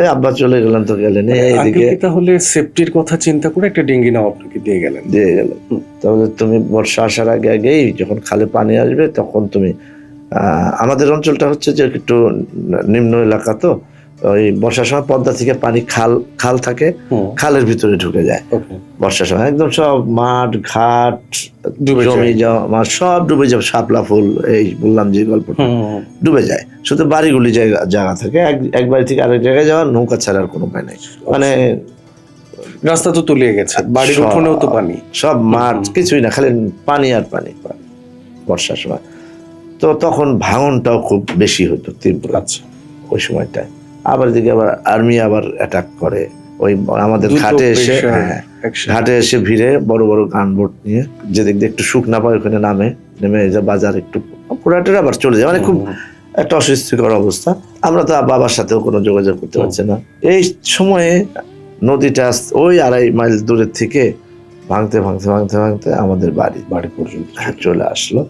এই আব্বা চলে গেলেন, তো গেলেন এইদিকে তাহলে সেফটির কথা চিন্তা করে একটা ডিঙ্গি নাও আপনাকে দিয়ে গেলেন। তাহলে তুমি বর্ষা আসার আগে আগেই যখন খালে পানি আসবে তখন তুমি আমাদের অঞ্চলটা হচ্ছে যে একটু নিম্ন এলাকা, তো ওই বর্ষার সময় পদ্মা থেকে পানি খাল থাকে, খালের ভিতরে ঢুকে যায় বর্ষার সময়, একদম সব মাঠ ঘাট জমি জমা সব ডুবে যাবে, শাপলা ফুল এই বললাম যে গল্পটা ডুবে যায়, শুধু বাড়িগুলি জায়গা থাকে, এক বাড়ি থেকে আরেক জায়গায় যাওয়ার নৌকা ছাড়ার কোনো উপায় নেই, মানে রাস্তা তো তলিয়ে গেছে, বাড়ির উঠোনেও তো পানি, সব মাঠ কিছুই না, খালি পানি আর পানি বর্ষার সময়। তো তখন ভাঙনটাও খুব বেশি হতো, তীব্র ওই সময়টায়। আবার দিকে আবার আর্মি আবার অ্যাটাক করে ওই আমাদের ঘাটে এসে ভিড়ে বড় বড় গানবোট নিয়ে, যেদিক দিয়ে একটু সুখ না পায় ওখানে নেমে যে বাজার একটু পুরাটের আবার চলে যায়, মানে খুব একটা অস্বস্তিকর অবস্থা। আমরা তো বাবার সাথেও কোনো যোগাযোগ করতে পারছি না। এই সময়ে নদীটা ওই 2.5 মাইল দূরের থেকে ভাঙতে আমাদের বাড়ি পর্যন্ত চলে আসলো।